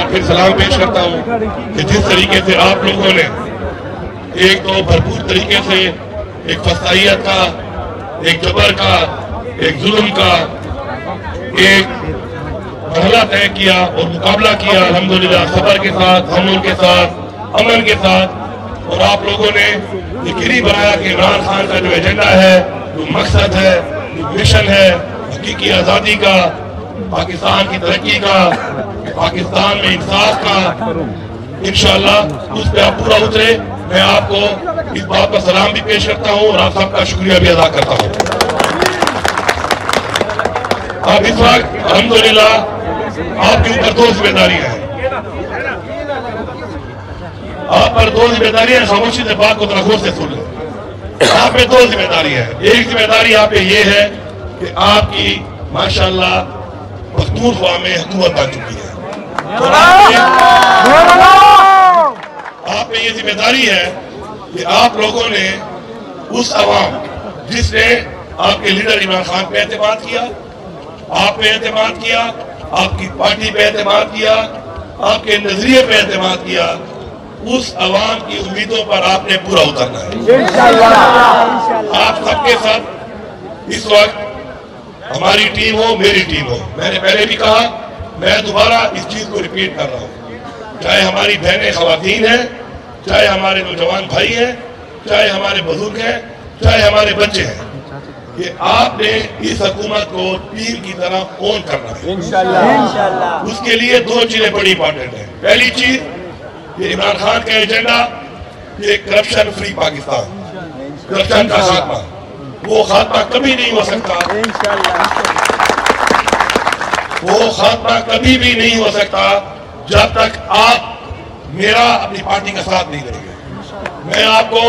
बार फिर सलाम पेश करता हूँ कि जिस तरीके से आप लोगों ने एक तो भरपूर तरीके से एक फसाइयत का, एक जबर का, एक जुल्म का एक मरहला तय किया और मुकाबला किया अल्हम्दुलिल्लाह सब्र के साथ, हम्मुल के साथ, अमन के साथ। और आप लोगों ने यकीनी बनाया कि इमरान खान का जो एजेंडा है, जो मकसद है, जो मिशन है हकीकी आज़ादी का, पाकिस्तान की तरक्की का, पाकिस्तान में इंसाफ का, इंशाअल्लाह उस पर आप पूरा उतरे। मैं आपको इस बात का सलाम भी पेश करता हूँ और आप सबका शुक्रिया भी अदा करता हूँ। अब इस वक्त अल्हम्दुलिल्लाह आपके ऊपर दो जिम्मेदारियां हैं, आप पर दो जिम्मेदारियां, खामोशी से बात को तनखुर से सुन लें। आप पे दो जिम्मेदारियां हैं। एक जिम्मेदारी आप पे ये है कि आपकी माशाअल्लाह पख्तूनख्वा में हुकूमत बन चुकी है और आप पे ये जिम्मेदारी है कि आप लोगों ने उस अवाम जिसने आपके लीडर इमरान खान पे एतमाद किया, आप पे एतमाद किया, आपकी पार्टी पे एतमाद किया, आपके नजरिए पे एतमाद किया, उस अवाम की उम्मीदों पर आपने पूरा उतरना है इंशाअल्लाह। आप सबके साथ इस वक्त हमारी टीम हो, मेरी टीम हो, मैंने पहले भी कहा, मैं दोबारा इस चीज को रिपीट कर रहा हूँ। चाहे हमारी बहनें खवातीन हैं, चाहे हमारे नौजवान भाई हैं, चाहे हमारे बुजुर्ग हैं, चाहे हमारे बच्चे हैं, कि आपने इस हुकूमत को टीम की तरह ओन करना है इंशाअल्लाह। उसके लिए दो चीजें बड़ी इंपॉर्टेंट है। पहली चीज, ये इमरान खान का एजेंडा, ये करप्शन फ्री पाकिस्तान, करप्शन का खात्मा, वो खात्मा कभी नहीं हो सकता, वो खात्मा कभी भी नहीं हो सकता जब तक आप मेरा अपनी पार्टी का साथ नहीं देंगे। मैं आपको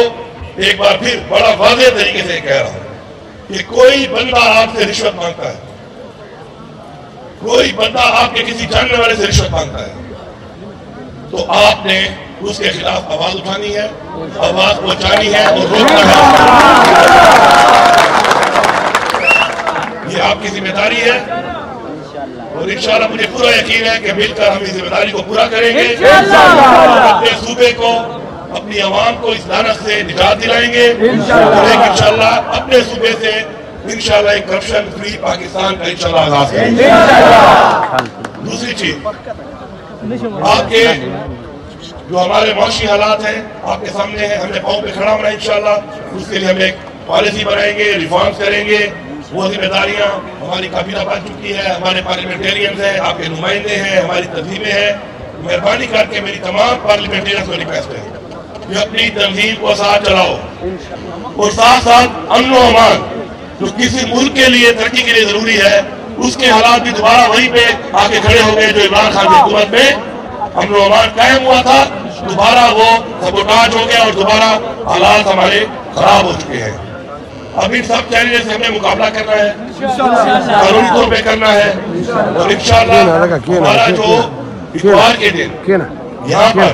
एक बार फिर बड़ा वाज़ेह तरीके से कह रहा हूं कि कोई बंदा आपसे रिश्वत मांगता है, कोई बंदा आपके किसी जानने वाले से रिश्वत मांगता है, तो आपने उसके खिलाफ आवाज उठानी है, आवाज पहुंचानी है और रोकना है। ये आपकी जिम्मेदारी है और इंशाअल्लाह मुझे पूरा यकीन है कि मिलकर हम इस जिम्मेदारी को पूरा करेंगे, अपने सूबे को, अपनी आवाम को इस लानत से निजात दिलाएंगे और इंशाअल्लाह अपने सूबे से इंशाअल्लाह एक करप्शन फ्री पाकिस्तान का इंशाअल्लाह आगाज करेंगे। दूसरी चीज, आपके जो हमारे माशी हालात हैं आपके सामने हैं, हमने पाँव पे खड़ा होना इंशाअल्लाह। उसके लिए हम एक पॉलिसी बनाएंगे, रिफॉर्म्स करेंगे। वो जिम्मेदारियां हमारी काबीना बन चुकी है, हमारे पार्लियामेंटेरियंस हैं, आपके नुमाइंदे हैं, हमारी तंजीमें हैं। मेहरबानी करके मेरी तमाम पार्लियामेंटेरियंस को रिक्वेस्ट है कि अपनी तंजीम को साथ चलाओ और साथ साथ अमन व अमान जो किसी मुल्क के लिए, तरक्की के लिए जरूरी है, उसके हालात भी दोबारा वहीं पे आके खड़े हो गए जो इमरान खान की हुकूमत में अमन व अमान कायम हुआ था। दोबारा वो सबोटाज हो गया और दोबारा हालात हमारे खराब हो चुके हैं। अब इन सब चैलेंज से हमें मुकाबला करना है, कानूनी तौर पे करना है और इंशाअल्लाह हमारा जो इतवार के दिन यहाँ पर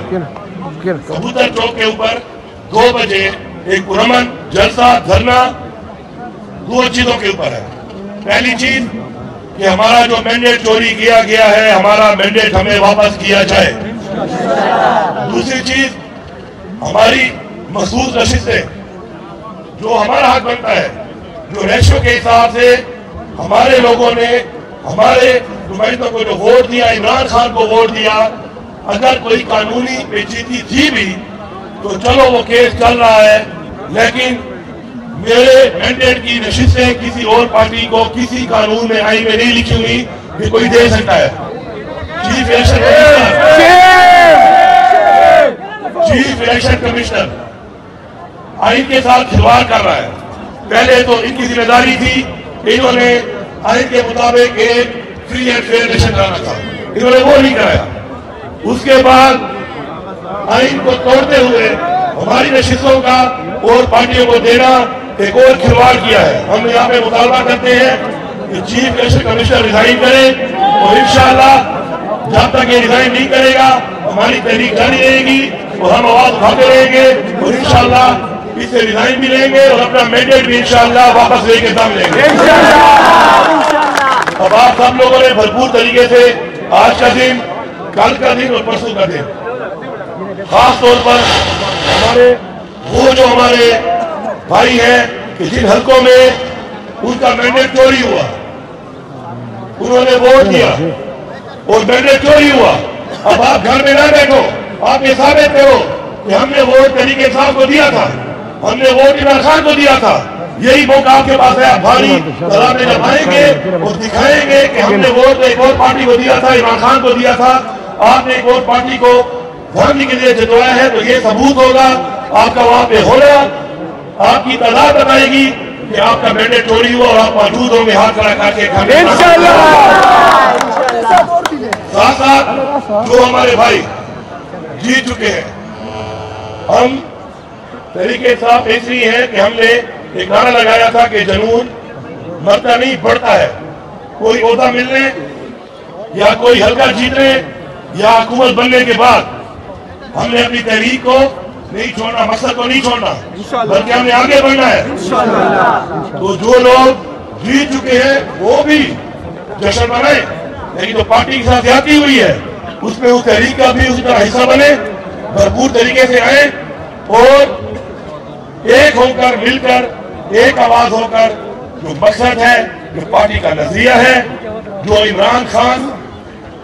कबूतर चौक के ऊपर 2 बजे एक पुरअमन जलसा धरना 2 चीजों के ऊपर है। पहली चीज कि हमारा जो मैंडेट चोरी किया गया है, हमारा मैंडेट हमें वापस किया जाए। दूसरी चीज, हमारी मखसूस नशिस्तें जो हमारा हक बनता है, जो रेशो के हिसाब से हमारे लोगों ने हमारे नुमाइंदों को जो वोट दिया, इमरान खान को वोट दिया, अगर कोई कानूनी पेचीदगी थी भी तो चलो वो केस चल रहा है, लेकिन मेरे मैंडेट की नशिस्तें किसी और पार्टी को किसी कानून में आईन में नहीं लिखी हुई कि कोई दे सकता है। चीफ इलेक्शन कमिश्नर आईन के साथ खिलवाड़ कर रहा है। पहले तो इनकी जिम्मेदारी थी, इन्होंने आईन के मुताबिक एक फ्री एंड फेयर इलेक्शन कराना था, इन्होंने वो नहीं कराया। उसके बाद आईन को तोड़ते हुए हमारी नशिस्तों का और पार्टियों को देना एक और खिलवाड़ किया है। हम यहाँ पे मुतालबा करते हैं कि चीफ इलेक्शन कमिश्नर रिजाइन करे और इंशाअल्लाह जब तक ये रिजाइन नहीं करेगा हमारी तहरीक जारी रहेगी और हम आवाज उठाते रहेंगे और इंशाअल्लाह इससे रिजाइन भी लेंगे और अपना मैंडेट भी इंशाअल्लाह वापस लेके दम लेंगे। अब आप सब लोगों ने भरपूर तरीके से आज का दिन कल का दिन और परसों का दिन, खास तौर पर हमारे भाई हैं कि जिन हलकों में उनका मैंडेट चोरी हुआ, उन्होंने वोट दिया और मैंडेट चोरी हुआ। अब आप घर में ना बैठो, आप ये साबित करो कि हमने वोट तरीके साहब को दिया था, हमने वोट इमरान खान को दिया था। यही मौका आपके पास है, आप भारी सलामें जमाएंगे और दिखाएंगे कि हमने वोट एक और पार्टी को दिया था, इमरान खान को दिया था, आपने एक और पार्टी को गांधी के लिए जितवाया है। तो ये सबूत होगा आपका वहां पे होना, आपकी तादाद बताएगी कि आपका मैंडेट चोरी हुआ और आप मौजूद होंगे हाथ खड़ा करके। साथ साथ जो हमारे भाई जीत चुके हैं, हम तरीके साफ इसलिए है कि हमने एक नारा लगाया था कि जुनून मरता नहीं बढ़ता है। कोई ओहदा मिलने या कोई हल्का जीतने या हुकूमत बनने के बाद हमने अपनी तहरीक को नहीं छोड़ना, मकसद को नहीं छोड़ना, बल्कि हमने आगे बढ़ना है। तो जो लोग जीत चुके हैं वो भी जश्न मनाए, लेकिन जो पार्टी के साथ ज्यादती हुई है उसमें उस तहरीक का भी उसी तरह हिस्सा बने, भरपूर तरीके से आए और एक होकर मिलकर एक आवाज होकर जो मकसद है, जो पार्टी का नजरिया है, जो इमरान खान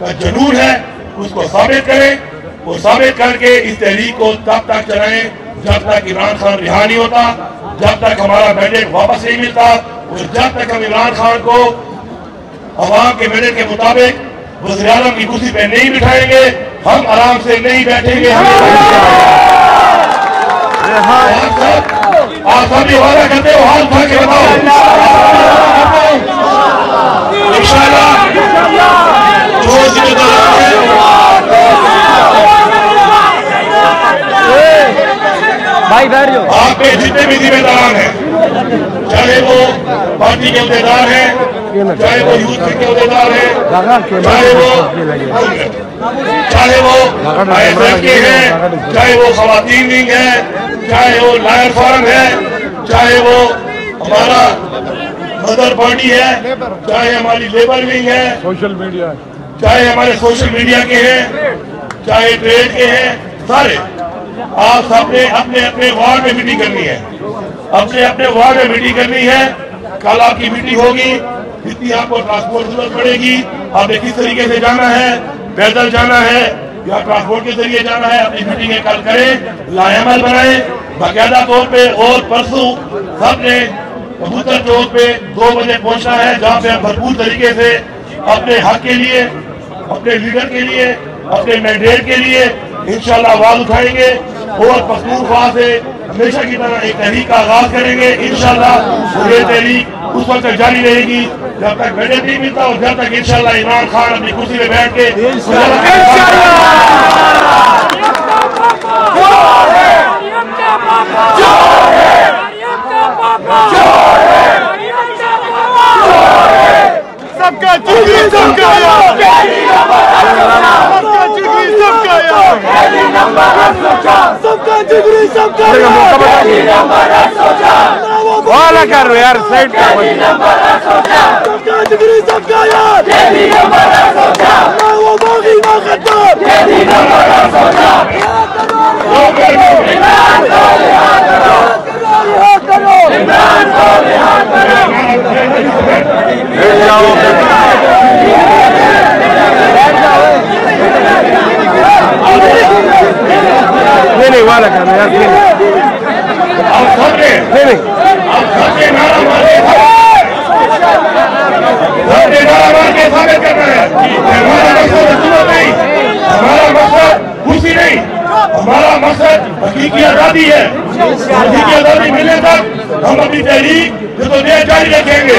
का जुनून है, उसको साबित करें और साबित करके इस तहरीक को तब तक चलाएं जब तक इमरान खान रिहा नहीं होता, जब तक हमारा मैंडेट वापस नहीं मिलता और जब तक हम इमरान खान को अवाम के मैंडेट के मुताबिक वज़ीर-ए-आज़म की कुर्सी पे नहीं बिठाएंगे, हम आराम से नहीं बैठेंगे। आप सभी वादा करते हो, हाथ उठा के बताओ इंशाअल्लाह। जो जिम्मेदार भाई बैठ जाओ, आप पे जितने भी जिम्मेदार हैं, चाहे वो पार्टी के अहदेदार हैं, चाहे वो यूथ के अहदेदार हैं, चाहे वो ISF के हैं, चाहे वो खवातीन विंग है, चाहे वो लायर फोरम है, चाहे वो हमारा मदर पार्टी है, चाहे हमारी लेबर विंग है, सोशल मीडिया, चाहे हमारे सोशल मीडिया के हैं, चाहे ट्रेड के हैं, सारे आप सबने अपने अपने वार्ड में मीटिंग करनी है, अपने अपने वार्ड में मीटिंग करनी है। कल आपकी मीटिंग होगी, जितनी आपको ट्रांसपोर्ट की जरूरत पड़ेगी, आपने किस तरीके से जाना है, पैदल जाना है या ट्रांसपोर्ट के जरिए जाना है, अपनी मीटिंगें कल करें, लाएमल बनाए बाकायदा तौर पे। और परसों सबने कबूतर चौक पे 2 बजे पहुंचना है, जहाँ पे हम भरपूर तरीके से अपने हक के लिए, अपने लीडर के लिए, अपने मैंडेट के लिए इंशाअल्लाह आवाज उठाएंगे और पख्तूनख्वा से हमेशा की तरह एक तहरीक का आगाज करेंगे इंशाअल्लाह। ये तहरीक उस वक्त तक जारी रहेगी जब तक मैंडेट नहीं मिलता और जब तक इंशाअल्लाह इमरान खान अपनी कुर्सी में बैठ के सबका जिगरी सबका यार, सबका जिगरी सबका यार, सबका जिगरी सबका वाला कर रहे यार, साइड सबका जिगरी सबका यार, वो बागी ना खत्म नहीं वाला करना यार, नहीं नारा मार के स्वागत करना है। हमारा मकसद हुकूमत नहीं, हमारा मकसद कुर्सी नहीं, हमारा मकसद हकीकी आजादी है। हकीकी आजादी मिलने तक हम अपनी तहरीक जारी रखेंगे।